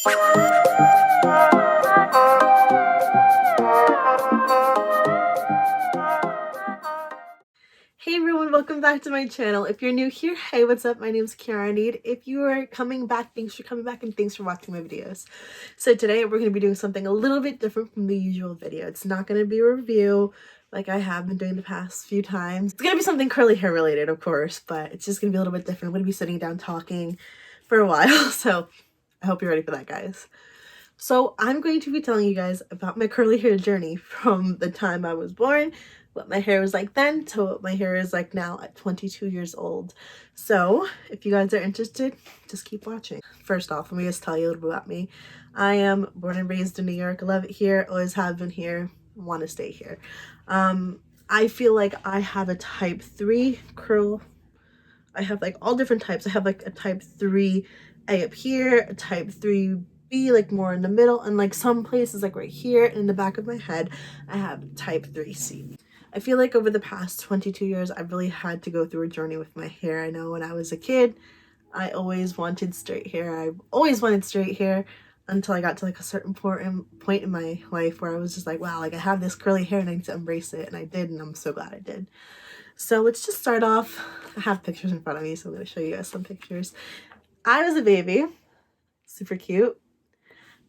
Hey everyone, welcome back to my channel. If you're new here, hey, what's up? My name's Kiara Need. If you are coming back, thanks for coming back and thanks for watching my videos. So today we're going to be doing something a little bit different from the usual video. It's not going to be a review like I have been doing the past few times. It's going to be something curly hair related, of course, but it's just going to be a little bit different. I'm going to be sitting down talking for a while, so I hope you're ready for that, guys. So I'm going to be telling you guys about my curly hair journey from the time I was born, what my hair was like then, to what my hair is like now at 22 years old. So if you guys are interested, just keep watching. First off, let me just tell you a little bit about me. I am born and raised in New York. I love it here, always have been here, want to stay here. I feel like I have a type 3 curl. I have like all different types. I have like a type 3A up here, a type 3B like more in the middle, and like some places like right here in the back of my head I have type 3C. I feel like over the past 22 years I've really had to go through a journey with my hair. I know when I was a kid I always wanted straight hair. I always wanted straight hair until I got to like a certain point in my life where I was just like, wow, like I have this curly hair and I need to embrace it, and I did, and I'm so glad I did. So let's just start off. I have pictures in front of me, so I'm going to show you guys some pictures. I was a baby, super cute,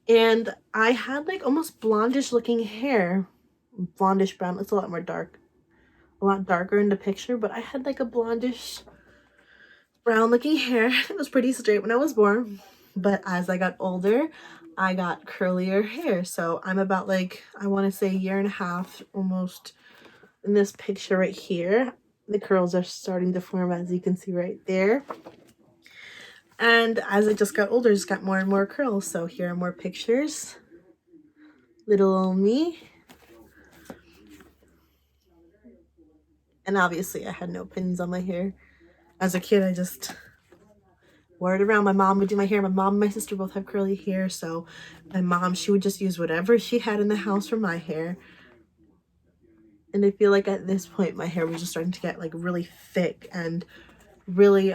and I had like almost blondish looking hair, blondish brown. It's a lot more dark, a lot darker in the picture, but I had like a blondish brown looking hair. It was pretty straight when I was born, but as I got older I got curlier hair. So I'm about like, I want to say a year and a half almost in this picture right here. The curls are starting to form, as you can see right there. And as I just got older, I just got more and more curls. So here are more pictures. Little old me. And obviously I had no pins on my hair. As a kid, I just wore it around. My mom would do my hair. My mom and my sister both have curly hair. So my mom, she would just use whatever she had in the house for my hair. And I feel like at this point, my hair was just starting to get like really thick and really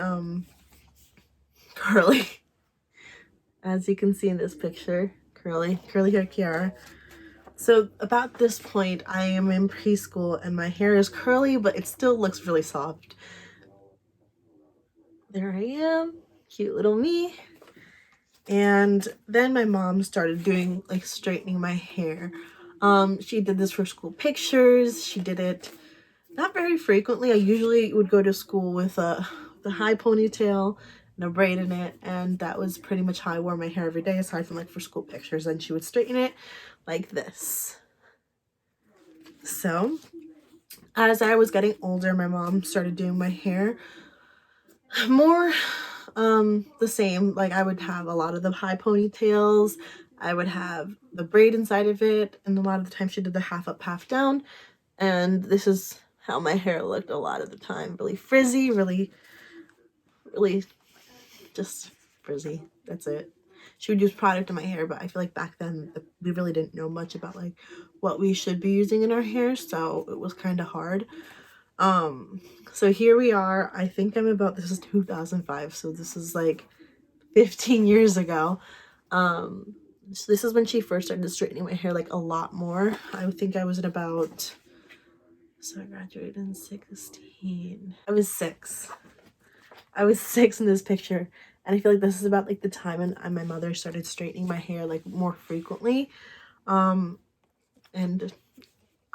curly. As you can see in this picture, curly hair Kiara. So about this point, I am in preschool and my hair is curly, but it still looks really soft. There I am, cute little me. And then my mom started doing like straightening my hair. She did this for school pictures. She did it not very frequently. I usually would go to school with the high ponytail and a braid in it, and that was pretty much how I wore my hair every day, aside from like for school pictures. And she would straighten it like this. So as I was getting older, my mom started doing my hair more the same. Like I would have a lot of the high ponytails, I would have the braid inside of it, and a lot of the time she did the half up half down. And this is how my hair looked a lot of the time. Really frizzy, really just frizzy. That's it. She would use product in my hair, but I feel like back then we really didn't know much about like what we should be using in our hair, so it was kind of hard. So here we are. I think I'm about, this is 2005, so this is like 15 years ago. So this is when she first started straightening my hair like a lot more. I think I was in about, so I graduated in 16. I was 6. I was 6 in this picture, and I feel like this is about like the time when my mother started straightening my hair like more frequently. And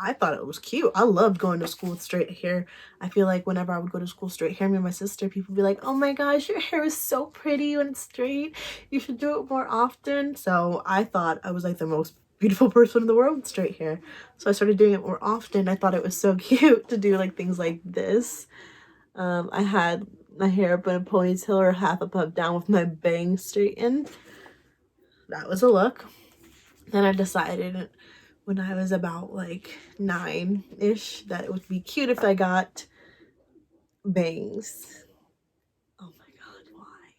I thought it was cute. I loved going to school with straight hair. I feel like whenever I would go to school straight hair, me and my sister, people would be like, oh my gosh, your hair is so pretty when it's straight. You should do it more often. So I thought I was like the most beautiful person in the world with straight hair. So I started doing it more often. I thought it was so cute to do like things like this. I had my hair up in a ponytail or half up down with my bangs straightened. That was a look. Then I decided when I was about like 9-ish that it would be cute if I got bangs. Oh my god, why?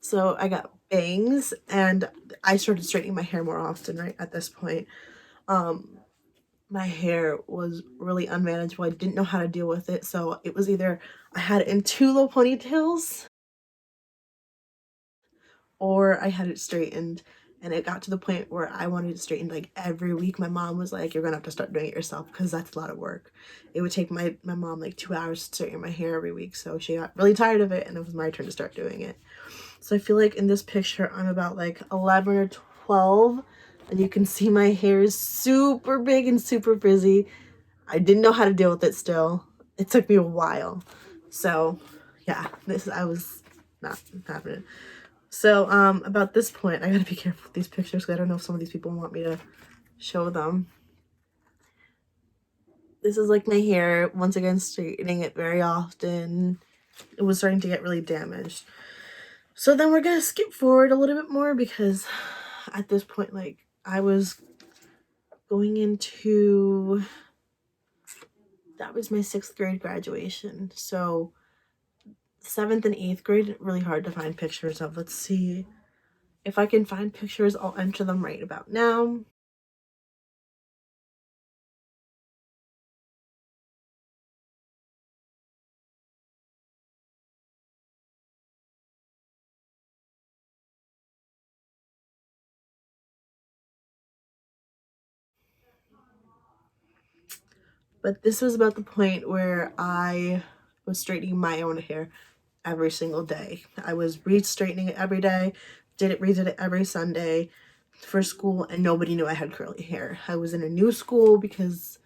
So I got bangs and I started straightening my hair more often right at this point. My hair was really unmanageable. I didn't know how to deal with it, so it was either I had it in 2 low ponytails or I had it straightened. And it got to the point where I wanted it straightened like every week. My mom was like, you're gonna have to start doing it yourself because that's a lot of work. It would take my mom like 2 hours to straighten my hair every week. So she got really tired of it and it was my turn to start doing it. So I feel like in this picture, I'm about like 11 or 12. And you can see my hair is super big and super frizzy. I didn't know how to deal with it still. It took me a while. So yeah, I was not having it. So about this point, I gotta be careful with these pictures because I don't know if some of these people want me to show them. This is like my hair, once again straightening it very often. It was starting to get really damaged. So then we're gonna skip forward a little bit more because at this point, like, I was going into, that was my 6th grade graduation. So 7th and 8th grade, really hard to find pictures of. Let's see if I can find pictures. I'll enter them right about now. But this was about the point where I was straightening my own hair every single day. I was re-straightening it every day, redid it every Sunday for school, and nobody knew I had curly hair. I was in a new school because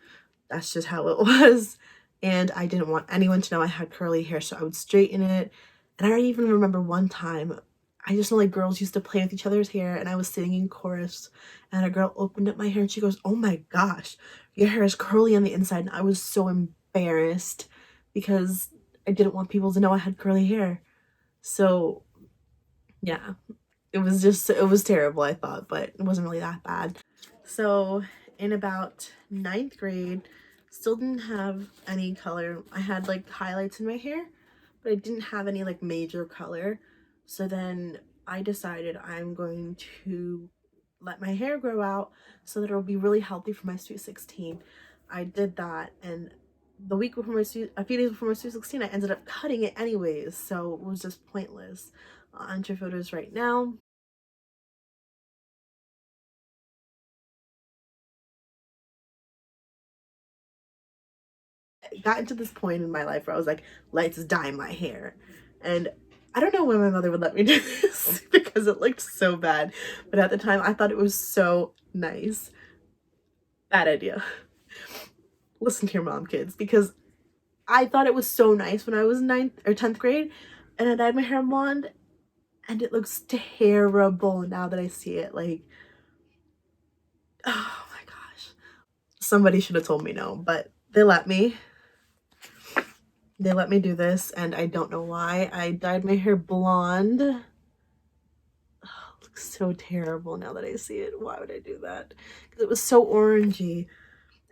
that's just how it was, and I didn't want anyone to know I had curly hair, so I would straighten it. And I even remember one time, I just know like girls used to play with each other's hair, and I was sitting in chorus and a girl opened up my hair and she goes, oh my gosh, your hair is curly on the inside. And I was so embarrassed because I didn't want people to know I had curly hair. So yeah, it was terrible, I thought, but it wasn't really that bad. So in about 9th grade, still didn't have any color. I had like highlights in my hair, but I didn't have any like major color. So then I decided I'm going to let my hair grow out so that it'll be really healthy for my Sweet 16. I did that, and the week before a few days before my Sweet 16, I ended up cutting it anyways, so it was just pointless. I'll enter photos right now. Got into this point in my life where I was like, let's dye my hair. And I don't know when my mother would let me do this because it looked so bad. But at the time, I thought it was so nice. Bad idea. Listen to your mom, kids, because I thought it was so nice when I was 9th or 10th grade. And I dyed my hair blonde. And it looks terrible now that I see it. Like, oh my gosh. Somebody should have told me no, but they let me. They let me do this, and I don't know why. I dyed my hair blonde. Oh, it looks so terrible now that I see it. Why would I do that? Because it was so orangey.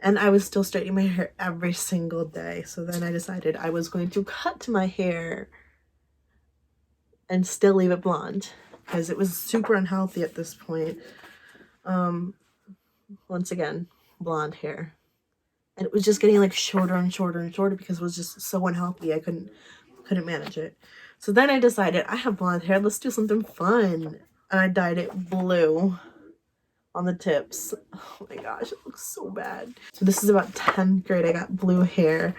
And I was still straightening my hair every single day. So then I decided I was going to cut my hair and still leave it blonde because it was super unhealthy at this point. Once again, blonde hair. And it was just getting like shorter and shorter and shorter because it was just so unhealthy. I couldn't manage it. So then I decided I have blonde hair, let's do something fun. And I dyed it blue on the tips. Oh my gosh, it looks so bad. So this is about 10th grade. I got blue hair.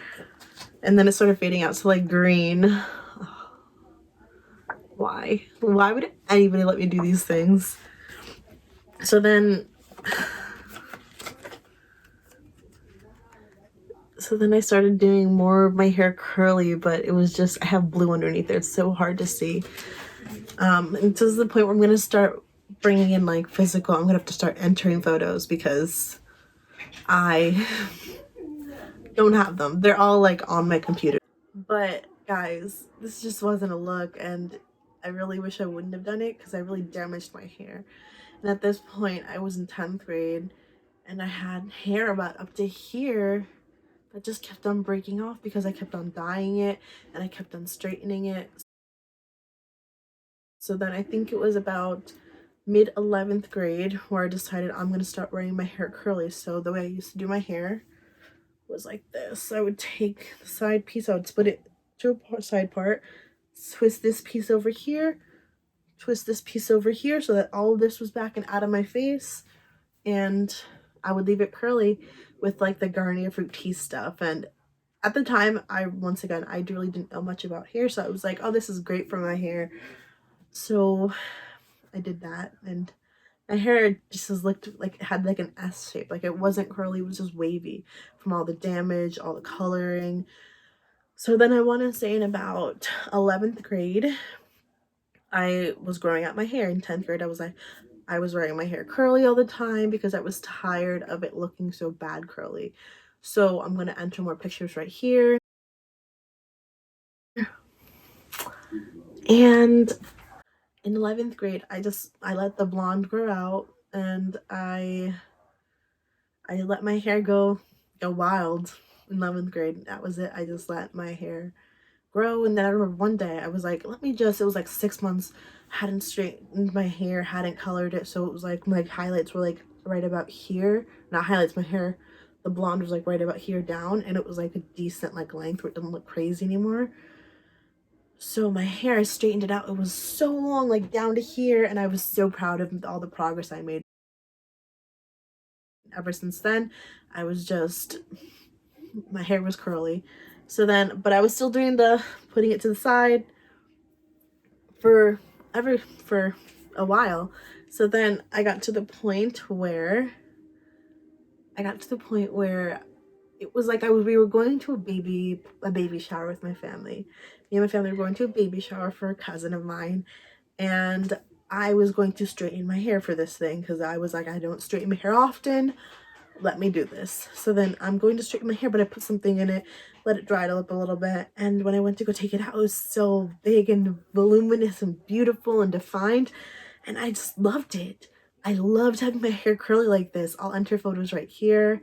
And then it started fading out to like green. Why? Why would anybody let me do these things? So then I started doing more of my hair curly, but it was just, I have blue underneath there. It's so hard to see. And this is the point where I'm going to start bringing in like physical. I'm going to have to start entering photos because I don't have them. They're all like on my computer. But guys, this just wasn't a look, and I really wish I wouldn't have done it because I really damaged my hair. And at this point, I was in 10th grade and I had hair about up to here that just kept on breaking off because I kept on dyeing it and I kept on straightening it. So then I think it was about mid 11th grade where I decided I'm going to start wearing my hair curly. So the way I used to do my hair was like this. I would take the side piece, I would split it to a side part, twist this piece over here, twist this piece over here so that all of this was back and out of my face, and I would leave it curly with like the Garnier Fructis stuff. And at the time, I really didn't know much about hair, so I was like, oh, this is great for my hair. So I did that, and my hair just looked like it had like an S shape. Like it wasn't curly, it was just wavy from all the damage, all the coloring. So then I want to say in about 11th grade, I was growing out my hair. In 10th grade, I was wearing my hair curly all the time because I was tired of it looking so bad curly. So I'm going to enter more pictures right here. And in 11th grade, I let the blonde grow out, and I let my hair go wild in 11th grade. That was it. I just let my hair grow. And then I remember one day I was like, it was like 6 months, hadn't straightened my hair, hadn't colored it, so it was like my highlights were like right about here. Not highlights, my hair, the blonde was like right about here down, and it was like a decent like length where it didn't look crazy anymore. So my hair, I straightened it out. It was so long, like down to here, and I was so proud of all the progress I made. Ever since then, I was just, my hair was curly. So then, but I was still doing the putting it to the side for a while. So then I got to the point where it was like we were going to a baby shower with my family. Me and my family were going to a baby shower for a cousin of mine, and I was going to straighten my hair for this thing because I was like, I don't straighten my hair often. Let me do this. So then I'm going to straighten my hair, but I put something in it, let it dry up a little bit, and when I went to go take it out, it was so big and voluminous and beautiful and defined, and I just loved it. I loved having my hair curly like this. I'll enter photos right here.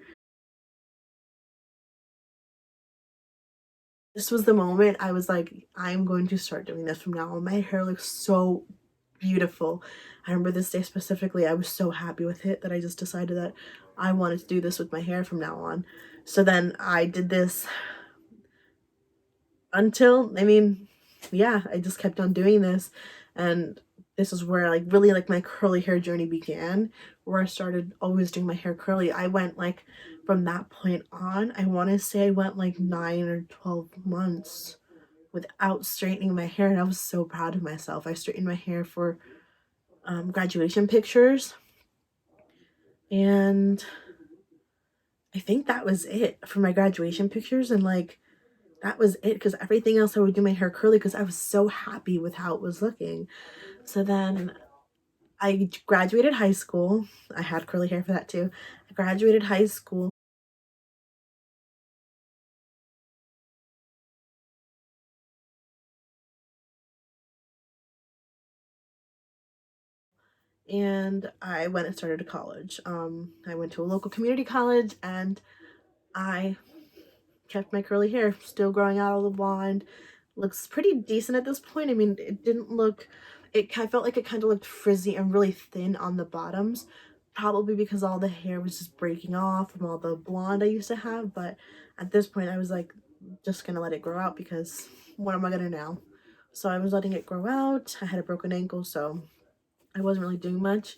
This was the moment I was like, I'm going to start doing this from now on. My hair looks so beautiful. I remember this day specifically, I was so happy with it that I just decided that I wanted to do this with my hair from now on. So then I did this until, yeah, I just kept on doing this, and this is where like really like my curly hair journey began, where I started always doing my hair curly. I went like from that point on, I want to say I went like 9 or 12 months without straightening my hair, and I was so proud of myself. I straightened my hair for graduation pictures, and I think that was it for my graduation pictures, and like that was it, because everything else I would do my hair curly because I was so happy with how it was looking. So then I graduated high school. I had curly hair for that too. I graduated high school, and I went and started a college. I went to a local community college, and I kept my curly hair, still growing out all the blonde. Looks pretty decent at this point. I mean, it didn't look, I felt like it kind of looked frizzy and really thin on the bottoms, probably because all the hair was just breaking off from all the blonde I used to have. But at this point, I was like, just gonna let it grow out because what am I gonna now? So I was letting it grow out. I had a broken ankle, so I wasn't really doing much,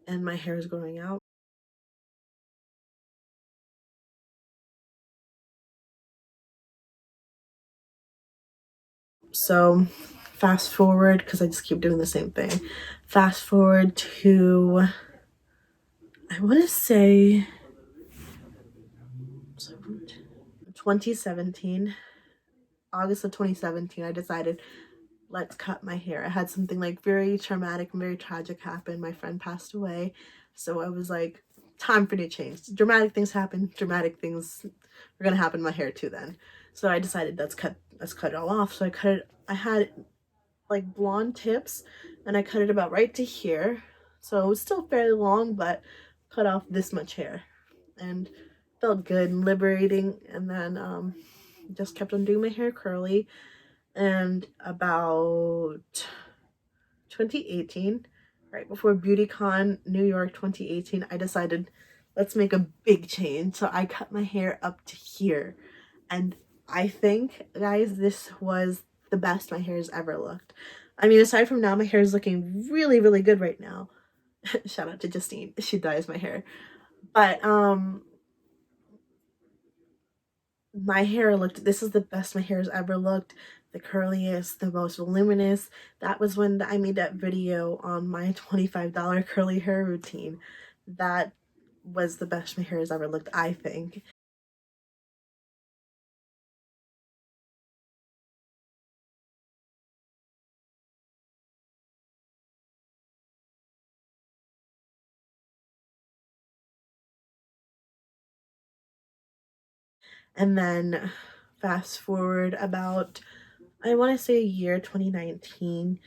and my hair is growing out. So fast forward, because I just keep doing the same thing. Fast forward to, I want to say 2017, August of 2017, I decided, let's cut my hair. I had something like very traumatic and very tragic happen. My friend passed away. So I was like, time for new change. Dramatic things happen. Dramatic things are going to happen in my hair too then. So I decided, let's cut it all off. So I cut it. I had like blonde tips, and I cut it about right to here. So it was still fairly long, but cut off this much hair, and felt good and liberating. And then just kept on doing my hair curly, and about 2018, right before BeautyCon New York 2018, I decided, let's make a big change. So I cut my hair up to here, and I think, guys, this was the best my hair has ever looked. I mean, aside from now, my hair is looking really, really good right now. Shout out to Justine. She dyes my hair. But my hair looked, this is the best my hair has ever looked. The curliest, the most voluminous. That was when I made that video on my $25 curly hair routine. That was the best my hair has ever looked, I think. And then fast forward about, I want to say a year, 2019.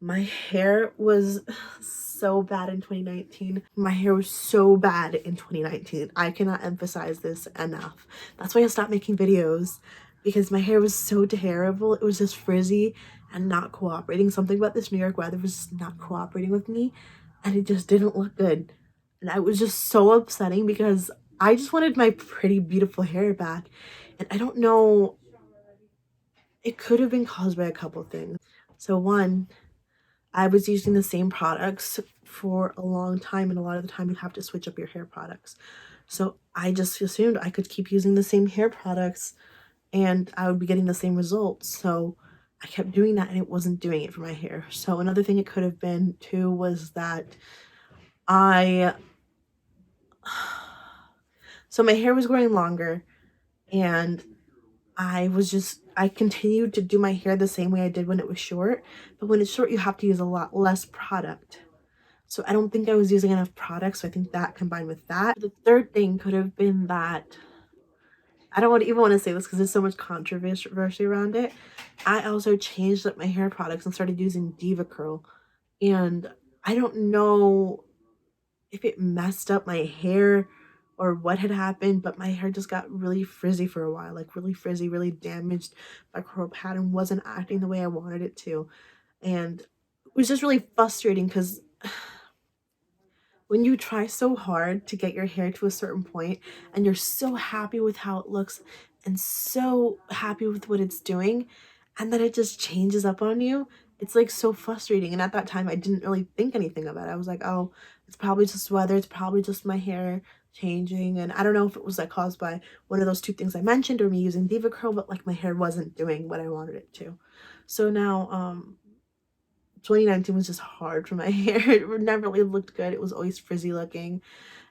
My hair was so bad in 2019. My hair was so bad in 2019. I cannot emphasize this enough. That's why I stopped making videos, because my hair was so terrible. It was just frizzy and not cooperating. Something about this New York weather was just not cooperating with me, and it just didn't look good. And I was just so upsetting because I just wanted my pretty, beautiful hair back. And I don't know, it could have been caused by a couple things. So one, I was using the same products for a long time, and a lot of the time you have to switch up your hair products. So I just assumed I could keep using the same hair products and I would be getting the same results. So I kept doing that and it wasn't doing it for my hair. So another thing it could have been too was that I so my hair was growing longer, and I continued to do my hair the same way I did when it was short, but when it's short you have to use a lot less product. So I don't think I was using enough products. So I think that combined with that. The third thing could have been that, I don't even want to say this because there's so much controversy around it. I also changed up my hair products and started using Diva Curl. And I don't know if it messed up my hair or what had happened, but my hair just got really frizzy for a while. Like really frizzy, really damaged. My curl pattern wasn't acting the way I wanted it to. And it was just really frustrating because when you try so hard to get your hair to a certain point and you're so happy with how it looks and so happy with what it's doing, and then it just changes up on you, it's like so frustrating. And at that time I didn't really think anything of it. I was like, oh, it's probably just weather, it's probably just my hair changing. And I don't know if it was like caused by one of those two things I mentioned or me using Diva Curl, but like my hair wasn't doing what I wanted it to. So now 2019 was just hard for my hair. It never really looked good. It was always frizzy looking.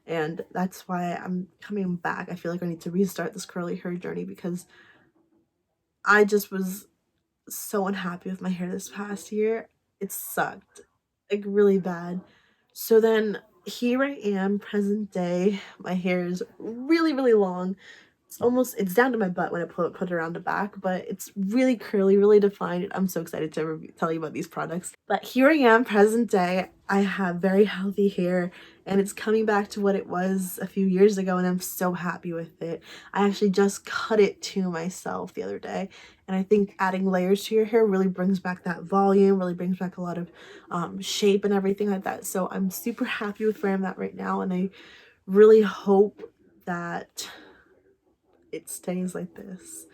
And that's why I'm coming back. I feel like I need to restart this curly hair journey because I just was so unhappy with my hair this past year. It sucked, like really bad. So then here I am, present day. My hair is really, really long. It's down to my butt when I put it around the back, but it's really curly, really defined. I'm so excited to tell you about these products. But here I am, present day. I have very healthy hair and it's coming back to what it was a few years ago, and I'm so happy with it. I actually just cut it to myself the other day, and I think adding layers to your hair really brings back that volume, really brings back a lot of shape and everything like that. So I'm super happy with where I'm at right now, and I really hope that it stays like this.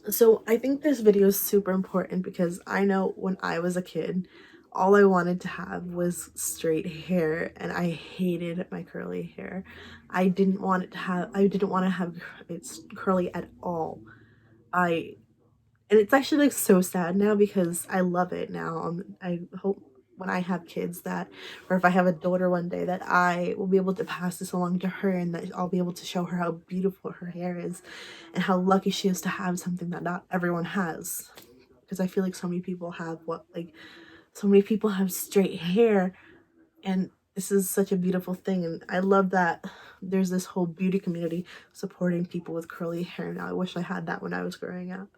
So I think this video is super important because I know when I was a kid, all I wanted to have was straight hair, and I hated my curly hair. I didn't want to have it's curly at all. I And it's actually like so sad now because I love it now. I hope when I have kids that, or if I have a daughter one day, that I will be able to pass this along to her, and that I'll be able to show her how beautiful her hair is and how lucky she is to have something that not everyone has. Because I feel like so many people have straight hair, and this is such a beautiful thing. And I love that there's this whole beauty community supporting people with curly hair now. I wish I had that when I was growing up.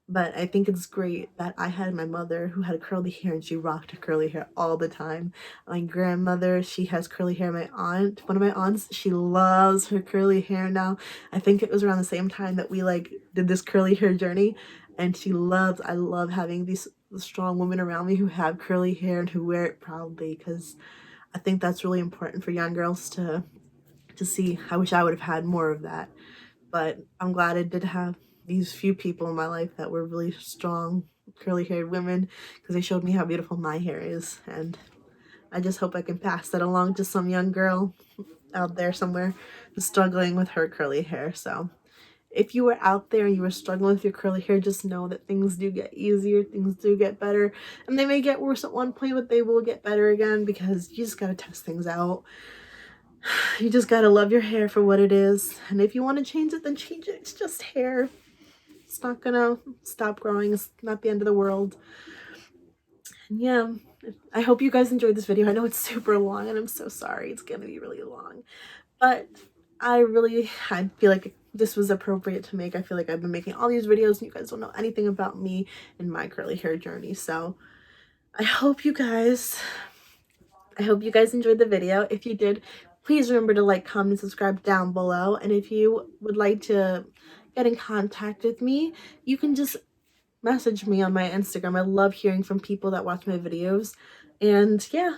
But I think it's great that I had my mother who had curly hair, and she rocked her curly hair all the time. My grandmother, she has curly hair. My aunt, one of my aunts, she loves her curly hair now. I think it was around the same time that we like did this curly hair journey, and I love having these strong women around me who have curly hair and who wear it proudly, because I think that's really important for young girls to see. I wish I would have had more of that, but I'm glad I did have these few people in my life that were really strong curly haired women because they showed me how beautiful my hair is, and I just hope I can pass that along to some young girl out there somewhere who's struggling with her curly hair. So if you were out there and you were struggling with your curly hair, just know that things do get easier, things do get better, and they may get worse at one point, but they will get better again, because you just gotta test things out. You just gotta love your hair for what it is, and if you want to change it, then change it. It's just hair. It's not gonna stop growing. It's not the end of the world. And yeah, I hope you guys enjoyed this video. I know it's super long, and I'm so sorry. It's gonna be really long, but I feel like this was appropriate to make. I feel like I've been making all these videos and you guys don't know anything about me and my curly hair journey. So I hope you guys enjoyed the video. If you did, please remember to like, comment, and subscribe down below. And if you would like to get in contact with me, you can just message me on my Instagram. I love hearing from people that watch my videos. And yeah,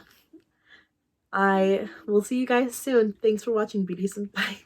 I will see you guys soon. Thanks for watching, beauties, and bye.